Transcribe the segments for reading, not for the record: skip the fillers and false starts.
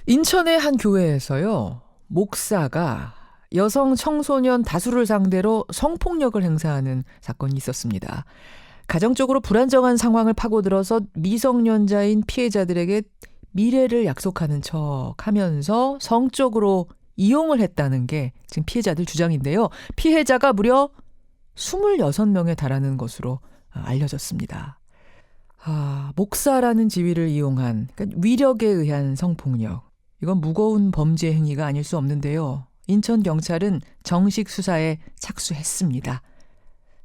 인천의 한 교회에서요, 목사가 여성 청소년 다수를 상대로 성폭력을 행사하는 사건이 있었습니다. 가정적으로 불안정한 상황을 파고들어서 미성년자인 피해자들에게 미래를 약속하는 척 하면서 성적으로 이용을 했다는 게 지금 피해자들 주장인데요. 피해자가 무려 26명에 달하는 것으로 알려졌습니다. 목사라는 지위를 이용한, 그러니까 위력에 의한 성폭력. 이건 무거운 범죄 행위가 아닐 수 없는데요. 인천경찰은 정식 수사에 착수했습니다.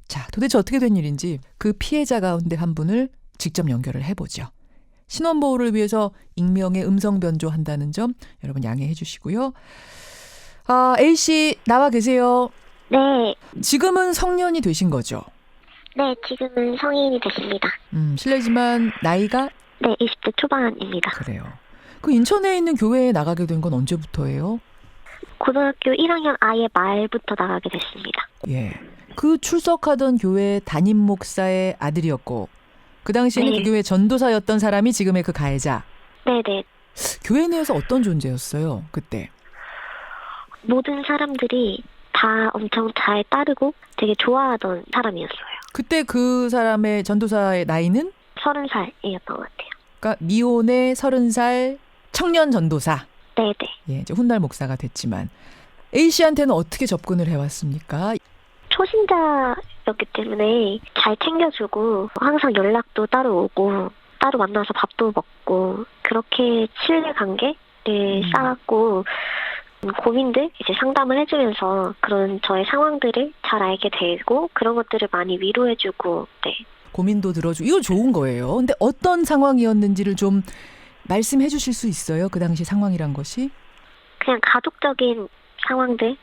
자, 도대체 어떻게 된 일인지 그 피해자 가운데 한 분을 직접 연결을 해보죠. 신원보호를 위해서 익명의 음성 변조한다는 점 여러분 양해해 주시고요. A씨 나와 계세요. 네. 지금은 성년이 되신 거죠? 네, 지금은 성인이 됐습니다. 실례지만 나이가? 네, 20대 초반입니다. 그래요. 그 인천에 있는 교회에 나가게 된 건 언제부터예요? 고등학교 1학년 아예 말부터 나가게 됐습니다. 예. 그 출석하던 교회 담임 목사의 아들이었고 그 당시에는 네. 그 교회 전도사였던 사람이 지금의 그 가해자. 네네. 교회 내에서 어떤 존재였어요, 그때? 모든 사람들이 다 엄청 잘 따르고 되게 좋아하던 사람이었어요. 그때 그 사람의 전도사의 나이는? 30살이었던 것 같아요. 그러니까 미혼의 30살 청년 전도사. 네네. 예, 이제 훗날 목사가 됐지만 A씨한테는 어떻게 접근을 해왔습니까? 초신자였기 때문에 잘 챙겨주고 항상 연락도 따로 오고 따로 만나서 밥도 먹고 그렇게 신뢰관계를 쌓았고 고민들 이제 상담을 해주면서 그런 저의 상황들을 잘 알게 되고 그런 것들을 많이 위로해주고 네. 고민도 들어주고 이거 좋은 거예요. 근데 어떤 상황이었는지를 좀 말씀해 주실 수 있어요? 그 당시 상황이란 것이? 그냥 가족적인 상황들.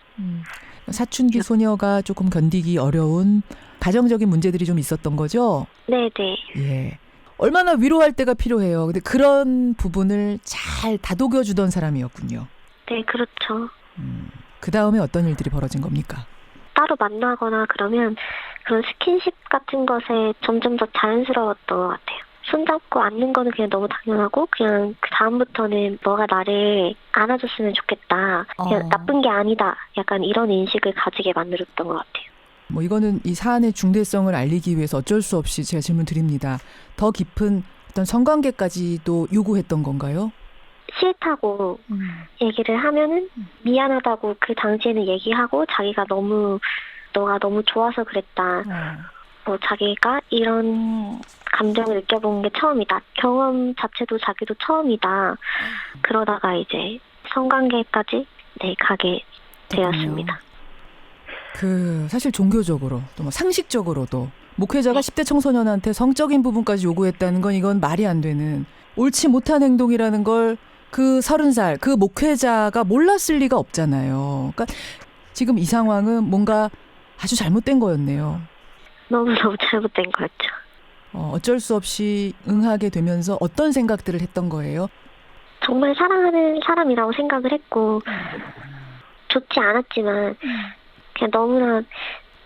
사춘기 소녀가 조금 견디기 어려운 가정적인 문제들이 좀 있었던 거죠? 네네. 예. 얼마나 위로할 때가 필요해요. 근데 그런 부분을 잘 다독여 주던 사람이었군요. 네, 그렇죠. 그 다음에 어떤 일들이 벌어진 겁니까? 따로 만나거나 그러면 그런 스킨십 같은 것에 점점 더 자연스러웠던 것 같아요. 손잡고 앉는 거는 그냥 너무 당연하고 그냥 그 다음부터는 너가 나를 안아줬으면 좋겠다. 그냥 나쁜 게 아니다. 약간 이런 인식을 가지게 만들었던 것 같아요. 뭐 이거는 이 사안의 중대성을 알리기 위해서 어쩔 수 없이 제가 질문 드립니다. 더 깊은 어떤 성관계까지도 요구했던 건가요? 싫다고 얘기를 하면은 미안하다고 그 당시에는 얘기하고 자기가 너가 너무 좋아서 그랬다. 뭐 자기가 이런 감정을 느껴본 게 처음이다. 경험 자체도 자기도 처음이다. 그러다가 이제 성관계까지 가게 되었습니다. 사실 종교적으로 또 뭐 상식적으로도 목회자가 10대 청소년한테 성적인 부분까지 요구했다는 건 이건 말이 안 되는 옳지 못한 행동이라는 걸 그 30살 그 목회자가 몰랐을 리가 없잖아요. 그러니까 지금 이 상황은 뭔가 아주 잘못된 거였네요. 너무너무 잘못된 거였죠. 어쩔 수 없이 응하게 되면서 어떤 생각들을 했던 거예요? 정말 사랑하는 사람이라고 생각을 했고 좋지 않았지만 그냥 너무나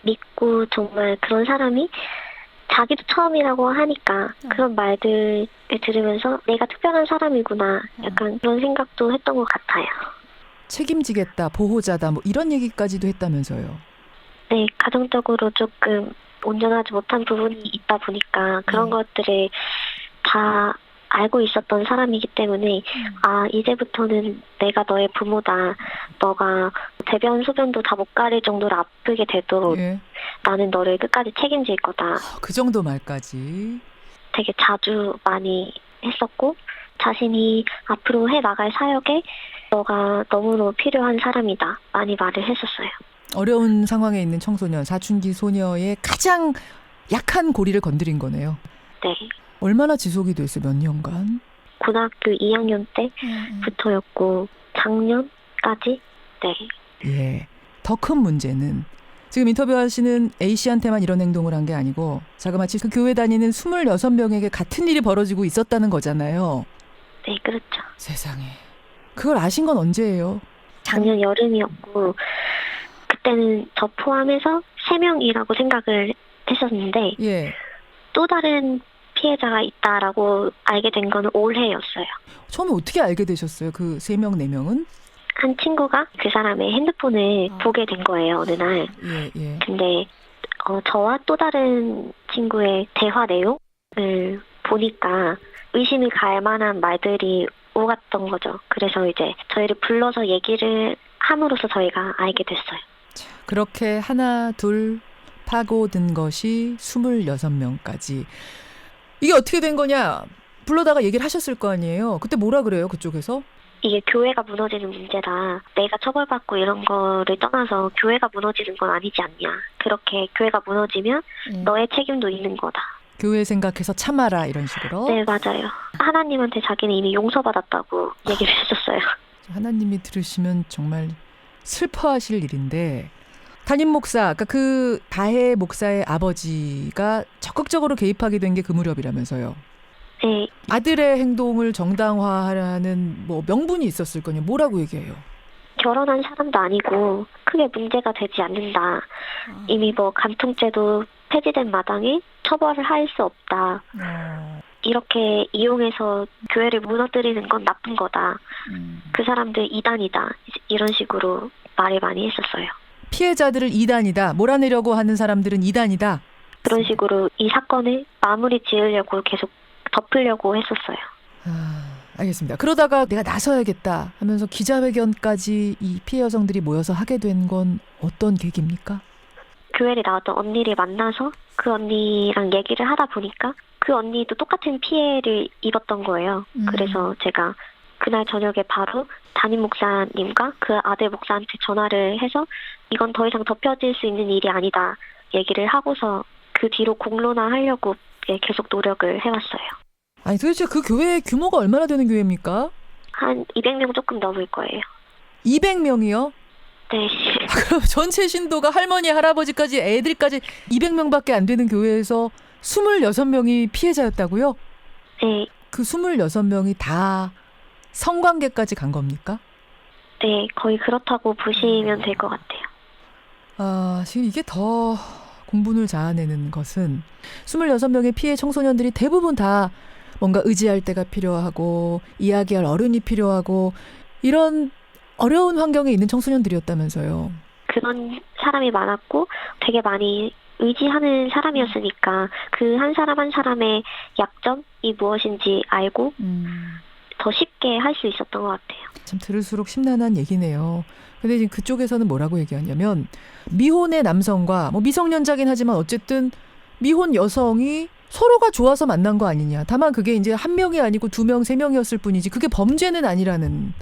믿고 정말 그런 사람이 자기도 처음이라고 하니까 그런 말들을 들으면서 내가 특별한 사람이구나 약간 그런 생각도 했던 것 같아요. 책임지겠다, 보호자다 뭐 이런 얘기까지도 했다면서요. 네, 가정적으로 조금 온전하지 못한 부분이 있다 보니까 그런 것들을 다 알고 있었던 사람이기 때문에 이제부터는 내가 너의 부모다. 너가 대변 소변도 다 못 가릴 정도로 아프게 되도록 나는 너를 끝까지 책임질 거다. 그 정도 말까지. 되게 자주 많이 했었고 자신이 앞으로 해나갈 사역에 너가 너무너무 필요한 사람이다. 많이 말을 했었어요. 어려운 상황에 있는 청소년, 사춘기 소녀의 가장 약한 고리를 건드린 거네요. 네. 얼마나 지속이 됐어요? 몇 년간? 고등학교 2학년 때부터였고 작년까지? 네. 예. 더 큰 문제는 지금 인터뷰하시는 A씨한테만 이런 행동을 한 게 아니고 자그마치 그 교회 다니는 26명에게 같은 일이 벌어지고 있었다는 거잖아요. 네, 그렇죠. 세상에. 그걸 아신 건 언제예요? 작년 여름이었고 그때는 저 포함해서 3명이라고 생각을 했었는데 예. 또 다른 피해자가 있다라고 알게 된 거는 올해였어요. 처음에 어떻게 알게 되셨어요? 그 3명, 4명은? 한 친구가 그 사람의 핸드폰을 보게 된 거예요, 어느 날. 예, 예. 근데 저와 또 다른 친구의 대화 내용을 보니까 의심이 갈 만한 말들이 오갔던 거죠. 그래서 이제 저희를 불러서 얘기를 함으로써 저희가 알게 됐어요. 그렇게 하나, 둘 파고든 것이 26명까지. 이게 어떻게 된 거냐? 불러다가 얘기를 하셨을 거 아니에요? 그때 뭐라 그래요, 그쪽에서? 이게 교회가 무너지는 문제다. 내가 처벌받고 이런 거를 떠나서 교회가 무너지는 건 아니지 않냐. 그렇게 교회가 무너지면 너의 책임도 있는 거다. 교회 생각해서 참아라 이런 식으로? 네, 맞아요. 하나님한테 자기는 이미 용서받았다고 얘기를 했었어요. 하나님이 들으시면 정말 슬퍼하실 일인데, 담임 목사, 그러니까 그 다혜 목사의 아버지가 적극적으로 개입하게 된 게 그 무렵이라면서요. 네, 아들의 행동을 정당화하라는 뭐 명분이 있었을 거냐. 뭐라고 얘기해요? 결혼한 사람도 아니고 크게 문제가 되지 않는다. 이미 뭐 간통죄도 폐지된 마당에 처벌을 할 수 없다. 이렇게 이용해서 교회를 무너뜨리는 건 나쁜 거다. 그 사람들 이단이다. 이런 식으로 말을 많이 했었어요. 피해자들을 이단이다. 몰아내려고 하는 사람들은 이단이다. 그런 식으로 이 사건을 마무리 지으려고 계속 덮으려고 했었어요. 알겠습니다. 그러다가 내가 나서야겠다 하면서 기자회견까지 이 피해 여성들이 모여서 하게 된 건 어떤 계기입니까? 교회를 나왔던 언니를 만나서 그 언니랑 얘기를 하다 보니까 그 언니도 똑같은 피해를 입었던 거예요. 그래서 제가 그날 저녁에 바로 담임 목사님과 그 아들 목사한테 전화를 해서 이건 더 이상 덮여질 수 있는 일이 아니다 얘기를 하고서 그 뒤로 공론화하려고 계속 노력을 해왔어요. 아니 도대체 그 교회의 규모가 얼마나 되는 교회입니까? 한 200명 조금 넘을 거예요. 200명이요? 네. 그럼 전체 신도가 할머니, 할아버지까지 애들까지 200명밖에 안 되는 교회에서 26명이 피해자였다고요? 네. 그 26명이 다 성관계까지 간 겁니까? 네, 거의 그렇다고 보시면 될 것 같아요. 지금 이게 더 공분을 자아내는 것은 26명의 피해 청소년들이 대부분 다 뭔가 의지할 때가 필요하고 이야기할 어른이 필요하고 이런 어려운 환경에 있는 청소년들이었다면서요. 그런 사람이 많았고 되게 많이 의지하는 사람이었으니까 그 한 사람 한 사람의 약점이 무엇인지 알고 더 쉽게 할 수 있었던 것 같아요. 참 들을수록 심란한 얘기네요. 근데 지금 그쪽에서는 뭐라고 얘기하냐면 미혼의 남성과 뭐 미성년자긴 하지만 어쨌든 미혼 여성이 서로가 좋아서 만난 거 아니냐. 다만 그게 이제 한 명이 아니고 2명, 3명이었을 뿐이지 그게 범죄는 아니라는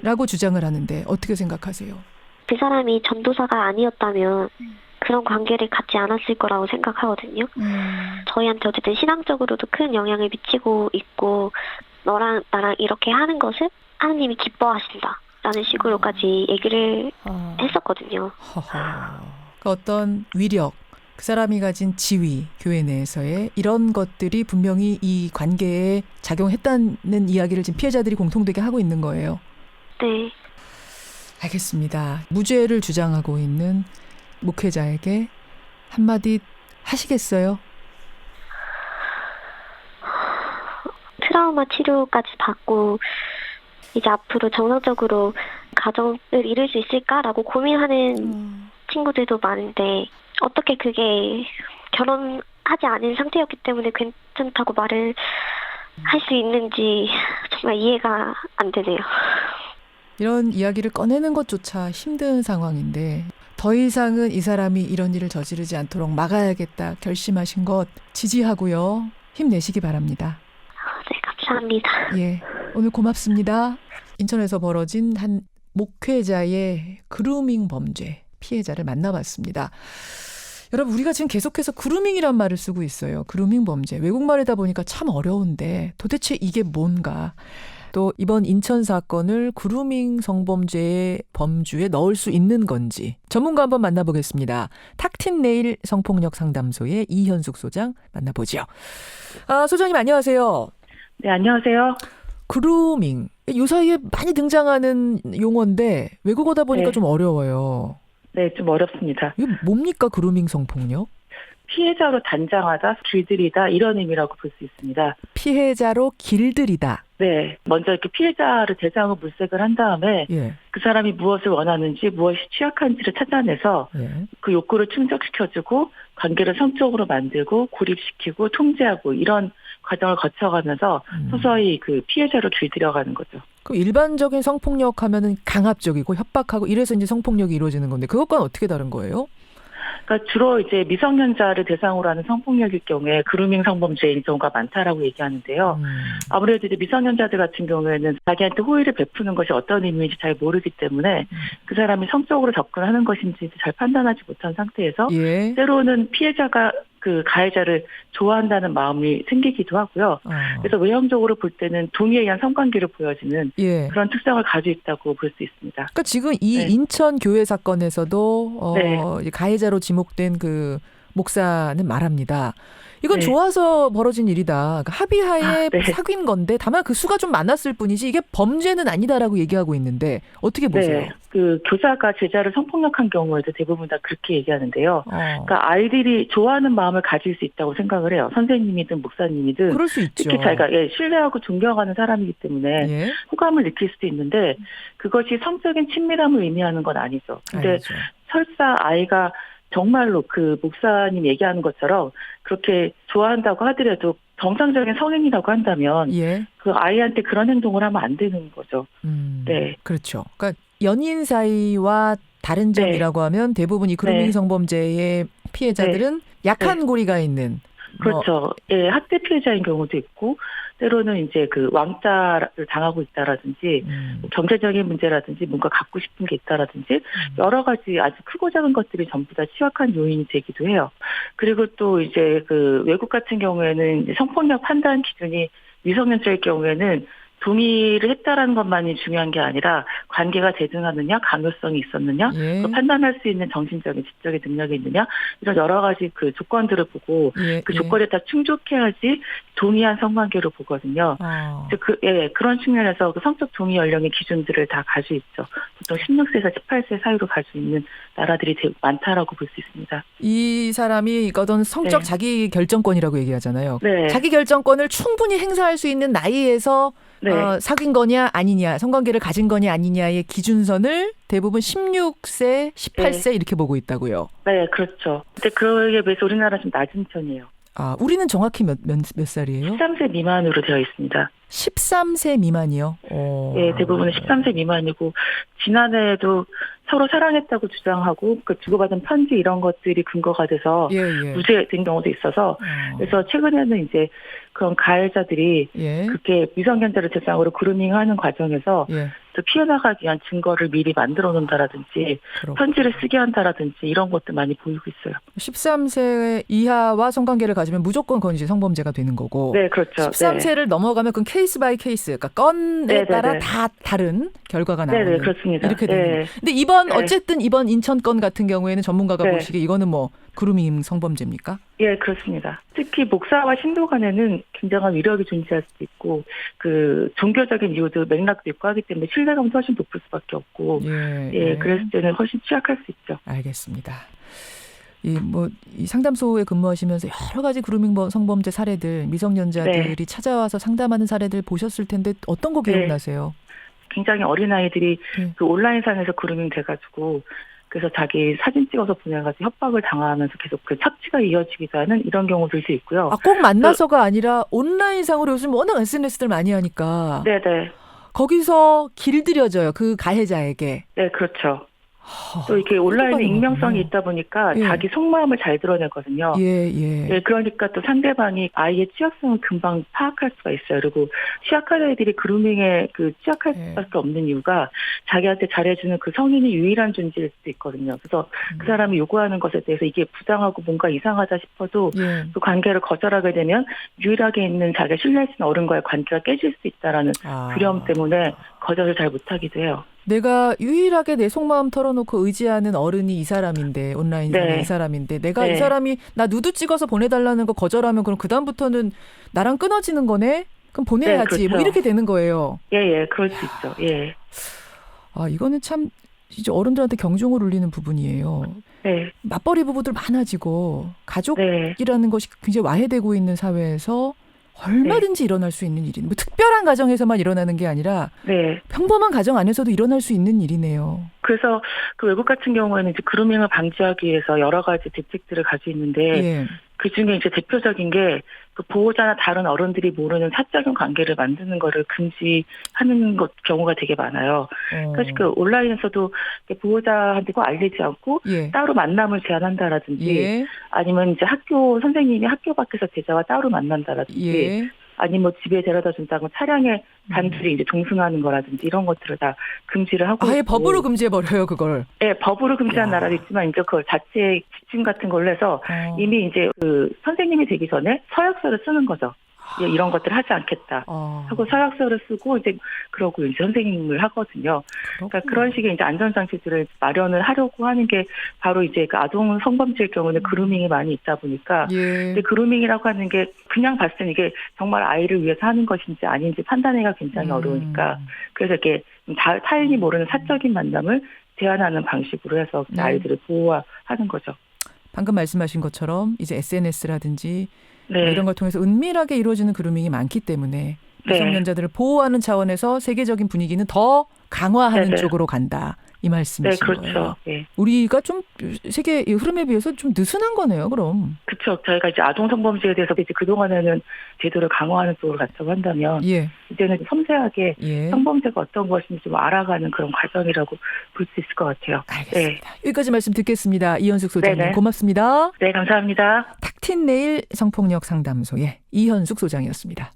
라고 주장을 하는데 어떻게 생각하세요? 그 사람이 전도사가 아니었다면 그런 관계를 갖지 않았을 거라고 생각하거든요. 저희한테 어쨌든 신앙적으로도 큰 영향을 미치고 있고 너랑 나랑 이렇게 하는 것을 하나님이 기뻐하신다 라는 식으로까지 얘기를 했었거든요. 그 어떤 위력, 그 사람이 가진 지위, 교회 내에서의 이런 것들이 분명히 이 관계에 작용했다는 이야기를 지금 피해자들이 공통되게 하고 있는 거예요. 네. 알겠습니다. 무죄를 주장하고 있는 목회자에게 한마디 하시겠어요? 트라우마 치료까지 받고 이제 앞으로 정상적으로 가정을 이룰 수 있을까라고 고민하는 친구들도 많은데 어떻게 그게 결혼하지 않은 상태였기 때문에 괜찮다고 말을 할 수 있는지 정말 이해가 안 되네요. 이런 이야기를 꺼내는 것조차 힘든 상황인데 더 이상은 이 사람이 이런 일을 저지르지 않도록 막아야겠다 결심하신 것 지지하고요. 힘내시기 바랍니다. 네, 감사합니다. 예, 오늘 고맙습니다. 인천에서 벌어진 한 목회자의 그루밍 범죄 피해자를 만나봤습니다. 여러분 우리가 지금 계속해서 그루밍이란 말을 쓰고 있어요. 그루밍 범죄. 외국말이다 보니까 참 어려운데 도대체 이게 뭔가. 또 이번 인천 사건을 그루밍 성범죄의 범주에 넣을 수 있는 건지 전문가 한번 만나보겠습니다. 탁틴네일 성폭력 상담소의 이현숙 소장 만나보죠. 소장님 안녕하세요. 네, 안녕하세요. 그루밍. 요 사이에 많이 등장하는 용어인데 외국어다 보니까 네. 좀 어려워요. 네, 좀 어렵습니다. 이게 뭡니까 그루밍 성폭력? 피해자로 단장하다, 길들이다 이런 의미라고 볼 수 있습니다. 피해자로 길들이다. 네, 먼저 이렇게 피해자를 대상으로 물색을 한 다음에 예. 그 사람이 무엇을 원하는지 무엇이 취약한지를 찾아내서 예. 그 욕구를 충족시켜주고 관계를 성적으로 만들고 고립시키고 통제하고 이런 과정을 거쳐가면서 서서히 그 피해자로 길들여가는 거죠. 그럼 일반적인 성폭력 하면은 강압적이고 협박하고 이래서 이제 성폭력이 이루어지는 건데 그것과는 어떻게 다른 거예요? 그러니까 주로 이제 미성년자를 대상으로 하는 성폭력일 경우에 그루밍 성범죄인 경우가 많다라고 얘기하는데요. 아무래도 이제 미성년자들 같은 경우에는 자기한테 호의를 베푸는 것이 어떤 의미인지 잘 모르기 때문에 그 사람이 성적으로 접근하는 것인지 잘 판단하지 못한 상태에서 예. 때로는 피해자가 그 가해자를 좋아한다는 마음이 생기기도 하고요. 그래서 외형적으로 볼 때는 동의에 의한 성관계를 보여지는 예. 그런 특성을 가지고 있다고 볼 수 있습니다. 그러니까 지금 이 네. 인천 교회 사건에서도 네. 이제 가해자로 지목된 그 목사는 말합니다. 이건 네. 좋아서 벌어진 일이다. 그러니까 합의하에 네. 사귄 건데 다만 그 수가 좀 많았을 뿐이지 이게 범죄는 아니다라고 얘기하고 있는데 어떻게 보세요? 네, 그 교사가 제자를 성폭력한 경우에도 대부분 다 그렇게 얘기하는데요. 그러니까 아이들이 좋아하는 마음을 가질 수 있다고 생각을 해요. 선생님이든 목사님이든 그럴 수 있죠. 특히 자기가 신뢰하고 존경하는 사람이기 때문에 예. 호감을 느낄 수도 있는데 그것이 성적인 친밀함을 의미하는 건 아니죠. 근데 아니죠. 설사 아이가 정말로 그 목사님 얘기하는 것처럼 그렇게 좋아한다고 하더라도 정상적인 성인이라고 한다면 예. 그 아이한테 그런 행동을 하면 안 되는 거죠. 네. 그렇죠. 그러니까 연인 사이와 다른 점이라고 하면 대부분 이 그루밍 네. 성범죄의 피해자들은 약한 고리가 있는 그렇죠. 예, 학대 피해자인 경우도 있고 때로는 이제 그 왕따를 당하고 있다라든지 경제적인 문제라든지 뭔가 갖고 싶은 게 있다라든지 여러 가지 아주 크고 작은 것들이 전부 다 취약한 요인이 되기도 해요. 그리고 또 이제 그 외국 같은 경우에는 이제 성폭력 판단 기준이 미성년자일 경우에는 동의를 했다라는 것만이 중요한 게 아니라 관계가 대등하느냐, 강요성이 있었느냐, 예. 판단할 수 있는 정신적인, 지적인 능력이 있느냐 이런 여러 가지 그 조건들을 보고 예. 그 조건에 다 충족해야지 동의한 성관계로 보거든요. 그런 측면에서 그 성적 동의 연령의 기준들을 다 가지고 있죠. 보통 16세에서 18세 사이로 가지고 있는 나라들이 되게 많다라고 볼 수 있습니다. 이 사람이 어떤 성적 네. 자기 결정권이라고 얘기하잖아요. 네. 자기 결정권을 충분히 행사할 수 있는 나이에서 네. 사귄 거냐 아니냐, 성관계를 가진 거냐 아니냐의 기준선을 대부분 16세, 18세 이렇게 보고 있다고요. 네, 그렇죠. 근데 그에 비해서 우리나라는 좀 낮은 편이에요. 우리는 정확히 몇 살이에요? 13세 미만으로 되어 있습니다. 13세 미만이요? 네, 대부분은 13세 미만이고 지난해에도 서로 사랑했다고 주장하고 그 주고받은 편지 이런 것들이 근거가 돼서 무죄된 경우도 있어서 그래서 최근에는 이제 그런 가해자들이 그렇게 미성년자를 대상으로 그루밍하는 과정에서 또 피해나가기 위한 증거를 미리 만들어 놓는다라든지 편지를 쓰게 한다라든지 이런 것도 많이 보이고 있어요. 13세 이하와 성관계를 가지면 무조건 그건 이제 성범죄가 되는 거고. 네, 그렇죠. 13세를 넘어가면 그건 케이스 바이 케이스, 그러니까 건에 따라 다 다른 결과가 나오는. 네, 그렇습니다. 이렇게 되는 거예요. 근데 어쨌든 이번 인천 건 같은 경우에는 전문가가 보시기에 이거는 뭐 그루밍 성범죄입니까? 예, 그렇습니다. 특히 목사와 신도 간에는 굉장한 위력이 존재할 수도 있고 그 종교적인 이유도 맥락도 있고 하기 때문에 신뢰감도 훨씬 높을 수밖에 없고 그랬을 때는 훨씬 취약할 수 있죠. 알겠습니다. 이 상담소에 근무하시면서 여러 가지 그루밍 성범죄 사례들, 미성년자들이 찾아와서 상담하는 사례들 보셨을 텐데 어떤 거 기억나세요? 굉장히 어린아이들이 그 온라인상에서 그루밍 돼가지고 그래서 자기 사진 찍어서 보내가지고 협박을 당하면서 계속 그 착취가 이어지기도 하는 이런 경우들도 있고요. 꼭 만나서가 아니라 온라인상으로 요즘 워낙 SNS들 많이 하니까. 네네. 거기서 길들여져요. 그 가해자에게. 네, 그렇죠. 또 이렇게 온라인에 익명성이 있다 보니까 자기 속마음을 잘 드러내거든요. 그러니까 또 상대방이 아이의 취약성을 금방 파악할 수가 있어요. 그리고 취약한 아이들이 그루밍에 취약할 수밖에 없는 이유가 자기한테 잘해주는 그 성인이 유일한 존재일 수도 있거든요. 그래서 그 사람이 요구하는 것에 대해서 이게 부당하고 뭔가 이상하다 싶어도 그 관계를 거절하게 되면 유일하게 있는 자기가 신뢰할 수 있는 어른과의 관계가 깨질 수 있다라는 두려움 때문에 거절을 잘 못하기도 해요. 내가 유일하게 내 속마음 털어놓고 의지하는 어른이 이 사람인데 온라인상에 이 사람인데 내가 이 사람이 나 누드 찍어서 보내달라는 거 거절하면 그럼 그다음부터는 나랑 끊어지는 거네? 그럼 보내야지. 그렇죠. 뭐 이렇게 되는 거예요. 그럴 수 있죠. 이거는 참 진짜 어른들한테 경종을 울리는 부분이에요. 네. 맞벌이 부부들 많아지고 가족이라는 네. 것이 굉장히 와해되고 있는 사회에서 얼마든지 일어날 수 있는 일인, 뭐 특별한 가정에서만 일어나는 게 아니라 네. 평범한 가정 안에서도 일어날 수 있는 일이네요. 그래서 그 외국 같은 경우에는 이제 그루밍을 방지하기 위해서 여러 가지 대책들을 가지고 있는데 예. 그 중에 이제 대표적인 게 그 보호자나 다른 어른들이 모르는 사적인 관계를 만드는 거를 금지하는 경우가 되게 많아요. 사실 그 온라인에서도 보호자한테 꼭 알리지 않고 예. 따로 만남을 제한한다라든지 예. 아니면 이제 학교 선생님이 학교 밖에서 제자와 따로 만난다라든지 예. 아니면 뭐 집에 데려다 준다고 차량에 단둘이 이제 동승하는 거라든지 이런 것들을 다 금지를 하고 아예 있고. 법으로 금지해버려요, 그걸. 네, 법으로 금지한 야. 나라도 있지만 이제 그 자체 지침 같은 걸로 해서 이미 이제 그 선생님이 되기 전에 서약서를 쓰는 거죠. 이런 것들을 하지 않겠다 하고 서약서를 쓰고 이제 그러고 이제 선생님을 하거든요. 그러니까 그런 식의 이제 안전장치들을 마련을 하려고 하는 게 바로 이제 그 아동 성범죄일 경우는 그루밍이 많이 있다 보니까 예. 근데 그루밍이라고 하는 게 그냥 봤을 때 이게 정말 아이를 위해서 하는 것인지 아닌지 판단하기가 굉장히 어려우니까 그래서 이렇게 타인이 모르는 사적인 만남을 제한하는 방식으로 해서 아이들을 보호하는 거죠. 방금 말씀하신 것처럼 이제 SNS라든지 네. 이런 걸 통해서 은밀하게 이루어지는 그루밍이 많기 때문에 미성년자들을 보호하는 차원에서 세계적인 분위기는 더 강화하는 네네. 쪽으로 간다. 이 말씀이신 네, 그렇죠. 거예요. 네. 우리가 좀 세계 흐름에 비해서 좀 느슨한 거네요, 그럼. 그렇죠. 저희가 이제 아동 성범죄에 대해서 이제 그동안에는 제도를 강화하는 쪽으로 갔다고 한다면 예. 이제는 섬세하게 예. 성범죄가 어떤 것인지 좀 알아가는 그런 과정이라고 볼 수 있을 것 같아요. 알겠습니다. 네. 여기까지 말씀 듣겠습니다. 이현숙 소장님 네네. 고맙습니다. 네, 감사합니다. 탁틴네일 성폭력 상담소의 이현숙 소장이었습니다.